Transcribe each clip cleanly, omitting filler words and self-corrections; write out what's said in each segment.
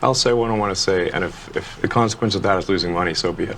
I'll say what I want to say, and if the consequence of that is losing money, so be it.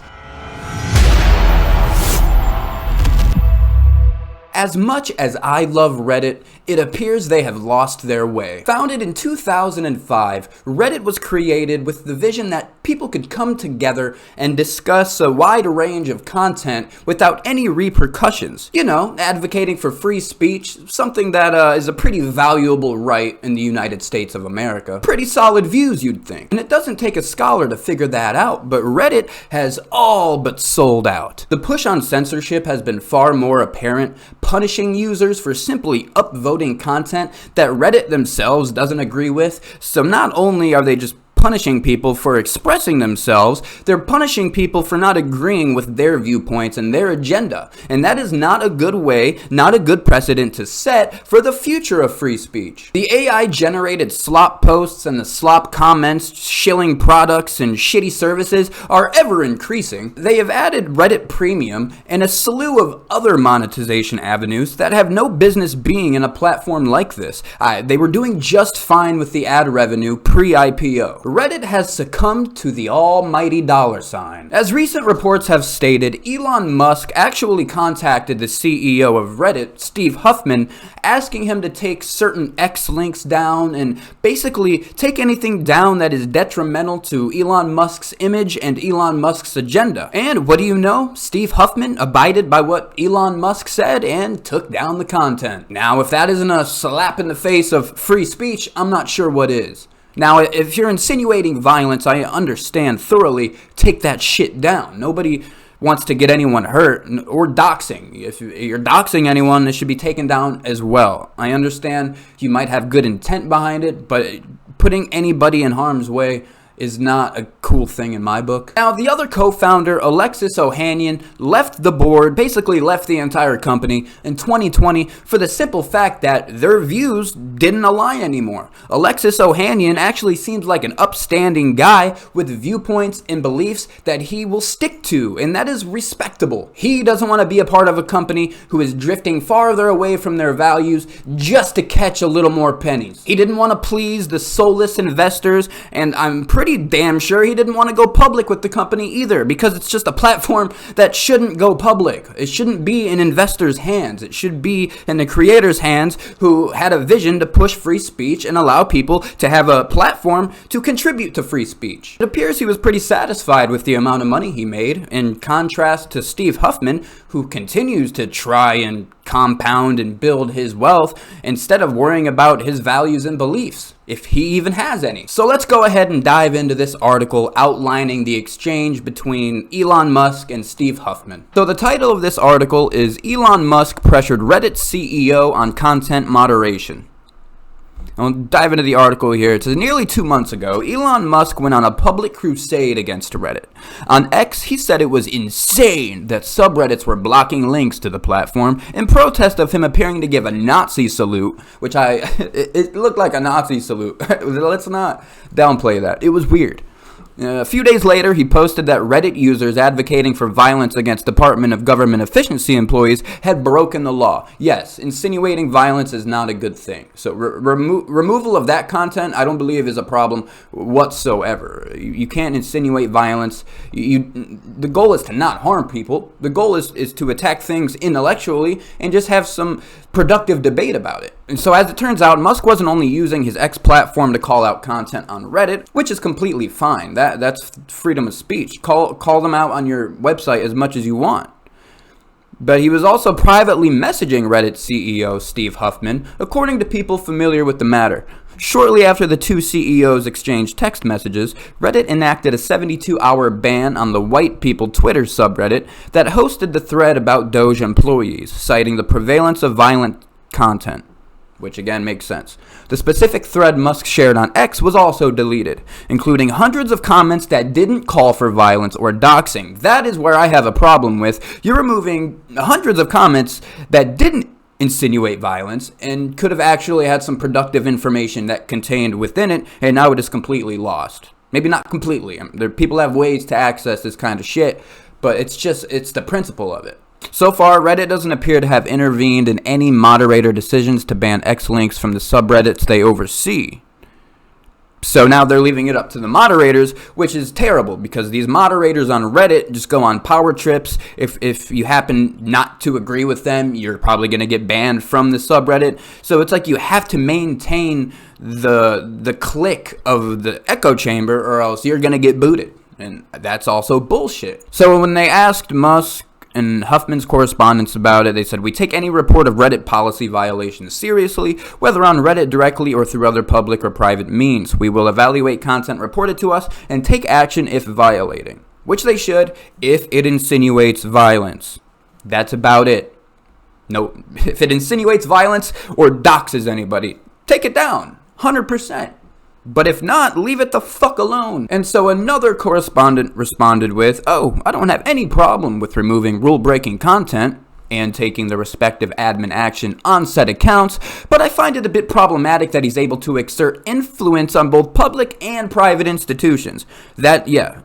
As much as I love Reddit, it appears they have lost their way. Founded in 2005, Reddit was created with the vision that people could come together and discuss a wide range of content without any repercussions. You know, advocating for free speech, something that is a pretty valuable right in the United States of America. Pretty solid views, you'd think. And it doesn't take a scholar to figure that out, but Reddit has all but sold out. The push on censorship has been far more apparent, punishing users for simply upvoting content that Reddit themselves doesn't agree with. So not only are they just punishing people for expressing themselves, they're punishing people for not agreeing with their viewpoints and their agenda. And that is not a good way, not a good precedent to set for the future of free speech. The AI-generated slop posts and the slop comments shilling products and shitty services are ever increasing. They have added Reddit Premium and a slew of other monetization avenues that have no business being in a platform like this. They were doing just fine with the ad revenue pre-IPO. Reddit has succumbed to the almighty dollar sign. As recent reports have stated, Elon Musk actually contacted the CEO of Reddit, Steve Huffman, asking him to take certain X links down and basically take anything down that is detrimental to Elon Musk's image and Elon Musk's agenda. And what do you know? Steve Huffman abided by what Elon Musk said and took down the content. Now, if that isn't a slap in the face of free speech, I'm not sure what is. Now, if you're insinuating violence, I understand thoroughly. Take that shit down. Nobody wants to get anyone hurt, or doxing. If you're doxing anyone, it should be taken down as well. I understand you might have good intent behind it, but putting anybody in harm's way is not a cool thing in my book. Now, the other co-founder, Alexis Ohanian, left the board, basically left the entire company in 2020 for the simple fact that their views didn't align anymore. Alexis Ohanian actually seems like an upstanding guy with viewpoints and beliefs that he will stick to, and that is respectable. He doesn't want to be a part of a company who is drifting farther away from their values just to catch a little more pennies. He didn't want to please the soulless investors, and I'm pretty damn sure he didn't want to go public with the company either, because it's just a platform that shouldn't go public. It shouldn't be in investors' hands. It should be in the creators' hands, who had a vision to push free speech and allow people to have a platform to contribute to free speech. It appears he was pretty satisfied with the amount of money he made, in contrast to Steve Huffman, who continues to try and compound and build his wealth instead of worrying about his values and beliefs, if he even has any. So let's go ahead and dive into this article outlining the exchange between Elon Musk and Steve Huffman. So the title of this article is Elon Musk Pressured Reddit CEO on Content Moderation. I'll dive into the article here. It says, nearly 2 months ago, Elon Musk went on a public crusade against Reddit. On X, he said it was insane that subreddits were blocking links to the platform in protest of him appearing to give a Nazi salute, which it looked like a Nazi salute. Let's not downplay that. It was weird. A few days later, he posted that Reddit users advocating for violence against Department of Government Efficiency employees had broken the law. Yes, insinuating violence is not a good thing. So removal of that content, I don't believe, is a problem whatsoever. You can't insinuate violence. The goal is to not harm people. The goal is to attack things intellectually and just have some productive debate about it. And so as it turns out, Musk wasn't only using his X platform to call out content on Reddit, which is completely fine. That's freedom of speech. Call them out on your website as much as you want. But he was also privately messaging Reddit CEO Steve Huffman, according to people familiar with the matter. Shortly after the two CEOs exchanged text messages, Reddit enacted a 72-hour ban on the White People Twitter subreddit that hosted the thread about Doge employees, citing the prevalence of violent content, which again makes sense. The specific thread Musk shared on X was also deleted, including hundreds of comments that didn't call for violence or doxing. That is where I have a problem with. You're removing hundreds of comments that didn't insinuate violence and could have actually had some productive information that contained within it, and now it is completely lost. Maybe not completely. People have ways to access this kind of shit, but it's the principle of it. So far, Reddit doesn't appear to have intervened in any moderator decisions to ban X links from the subreddits they oversee. So now they're leaving it up to the moderators, which is terrible because these moderators on Reddit just go on power trips. If you happen not to agree with them, you're probably going to get banned from the subreddit. So it's like you have to maintain the clique of the echo chamber or else you're going to get booted. And that's also bullshit. So when they asked Musk and Huffman's correspondence about it, they said, "We take any report of Reddit policy violations seriously, whether on Reddit directly or through other public or private means. We will evaluate content reported to us and take action if violating," which they should if it insinuates violence. That's about it. No, if it insinuates violence or doxes anybody, take it down, 100%. But if not, leave it the fuck alone. And so another correspondent responded with, "Oh, I don't have any problem with removing rule-breaking content and taking the respective admin action on said accounts, but I find it a bit problematic that he's able to exert influence on both public and private institutions." That, yeah,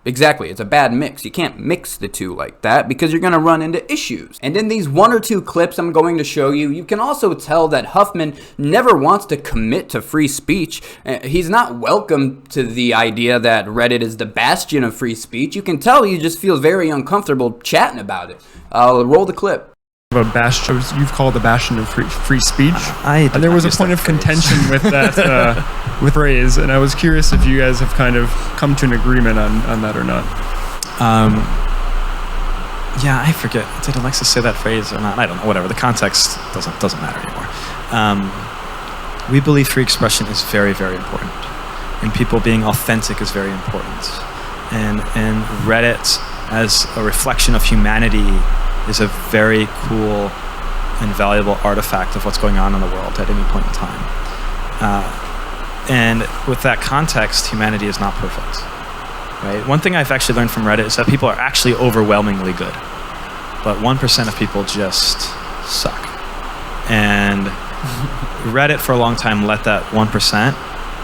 exactly. It's a bad mix. You can't mix the two like that because you're going to run into issues. And in these 1 or 2 clips I'm going to show you, you can also tell that Huffman never wants to commit to free speech. He's not welcome to the idea that Reddit is the bastion of free speech. You can tell he just feels very uncomfortable chatting about it. I'll roll the clip. A bastion, you've called the bastion of free speech, and there was a point of contention with that with phrase, and I was curious if you guys have kind of come to an agreement on that or not. Yeah, I forget. Did Alexis say that phrase or not? I don't know. Whatever. The context doesn't matter anymore. We believe free expression is very, very important, and people being authentic is very important, and Reddit as a reflection of humanity is a very cool and valuable artifact of what's going on in the world at any point in time. And with that context, humanity is not perfect. Right? One thing I've actually learned from Reddit is that people are actually overwhelmingly good, but 1% of people just suck. And Reddit for a long time let that 1%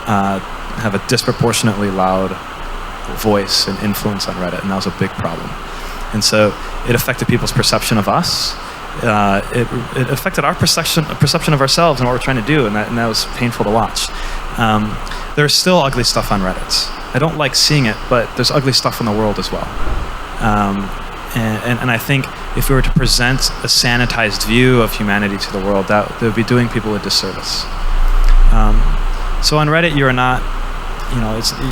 have a disproportionately loud voice and influence on Reddit, and that was a big problem. And so it affected people's perception of us. It affected our perception of ourselves and what we're trying to do, and that was painful to watch. There's still ugly stuff on Reddit. I don't like seeing it, but there's ugly stuff in the world as well. And I think if we were to present a sanitized view of humanity to the world, that would be doing people a disservice. So on Reddit, you're not,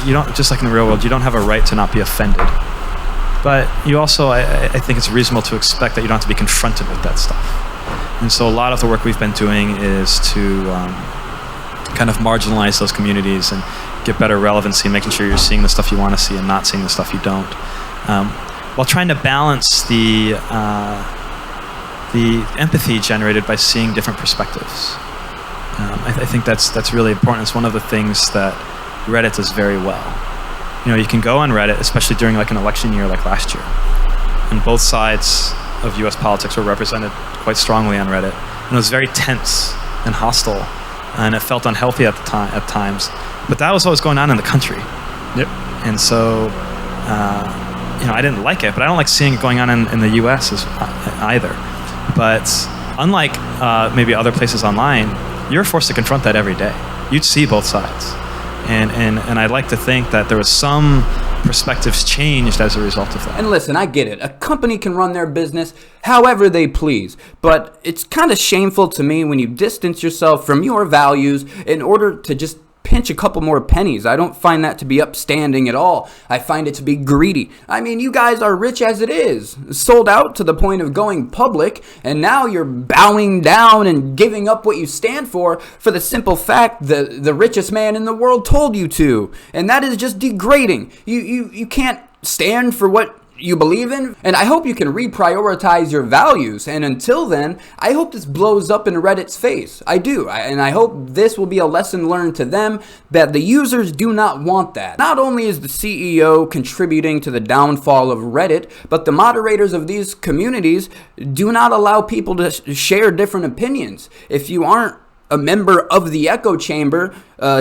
you don't, just like in the real world, you don't have a right to not be offended. But you also, I think it's reasonable to expect that you don't have to be confronted with that stuff. And so a lot of the work we've been doing is to kind of marginalize those communities and get better relevancy, making sure you're seeing the stuff you want to see and not seeing the stuff you don't. While trying to balance the empathy generated by seeing different perspectives. I think that's really important. It's one of the things that Reddit does very well. You can go on Reddit, especially during like an election year like last year, and both sides of US politics were represented quite strongly on Reddit. And it was very tense and hostile, and it felt unhealthy at times. But that was what was going on in the country. Yep. And so, I didn't like it, but I don't like seeing it going on in the US either. But unlike maybe other places online, you're forced to confront that every day. You'd see both sides. And I'd like to think that there was some perspectives changed as a result of that. And listen, I get it. A company can run their business however they please. But it's kind of shameful to me when you distance yourself from your values in order to just pinch a couple more pennies. I don't find that to be upstanding at all. I find it to be greedy. I mean, you guys are rich as it is, sold out to the point of going public, and now you're bowing down and giving up what you stand for the simple fact that the richest man in the world told you to. And that is just degrading. You can't stand for what you believe in, and I hope you can reprioritize your values. And until then, I hope this blows up in Reddit's face. I do, and I hope this will be a lesson learned to them that the users do not want that. Not only is the CEO contributing to the downfall of Reddit, but the moderators of these communities do not allow people to share different opinions. If you aren't a member of the echo chamber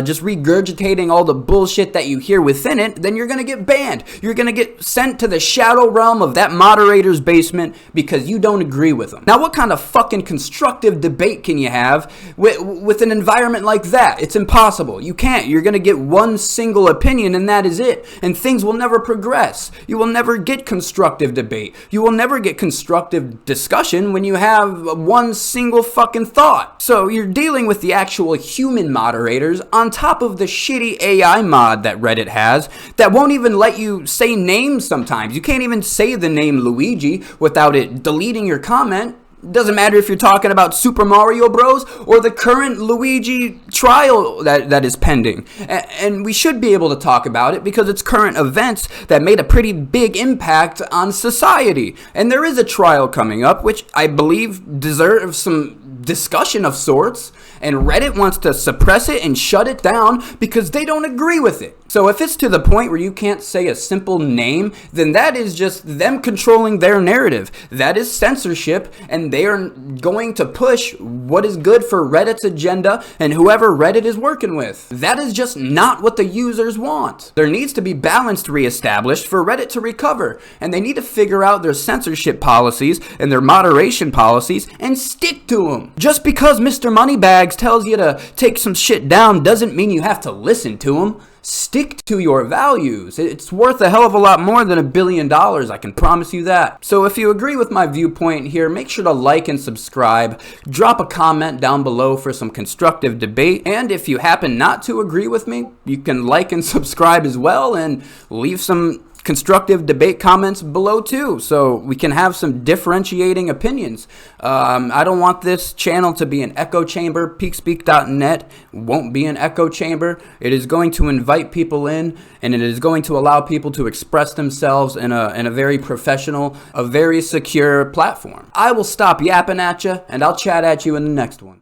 just regurgitating all the bullshit that you hear within it, then you're going to get banned. You're going to get sent to the shadow realm of that moderator's basement because you don't agree with them. Now, what kind of fucking constructive debate can you have with an environment like that? It's impossible. You can't. You're going to get one single opinion and that is it. And things will never progress. You will never get constructive debate. You will never get constructive discussion when you have one single fucking thought. So you're dealing with the actual human moderators on top of the shitty AI mod that Reddit has that won't even let you say names sometimes. You can't even say the name Luigi without it deleting your comment. Doesn't matter if you're talking about Super Mario Bros. Or the current Luigi trial that is pending. And we should be able to talk about it because it's current events that made a pretty big impact on society. And there is a trial coming up, which I believe deserves some discussion of sorts, and Reddit wants to suppress it and shut it down because they don't agree with it. So if it's to the point where you can't say a simple name, then that is just them controlling their narrative. That is censorship, and they are going to push what is good for Reddit's agenda and whoever Reddit is working with. That is just not what the users want. There needs to be balance reestablished for Reddit to recover, and they need to figure out their censorship policies and their moderation policies and stick to them. Just because Mr. Moneybags tells you to take some shit down doesn't mean you have to listen to him. Stick to your values. It's worth a hell of a lot more than $1 billion, I can promise you that. So if you agree with my viewpoint here, make sure to like and subscribe. Drop a comment down below for some constructive debate. And if you happen not to agree with me, you can like and subscribe as well and leave some constructive debate comments below too, so we can have some differentiating opinions. I don't want this channel to be an echo chamber. Peakspeak.net won't be an echo chamber. It is going to invite people in, and it is going to allow people to express themselves in a very professional, a very secure platform. I will stop yapping at you, and I'll chat at you in the next one.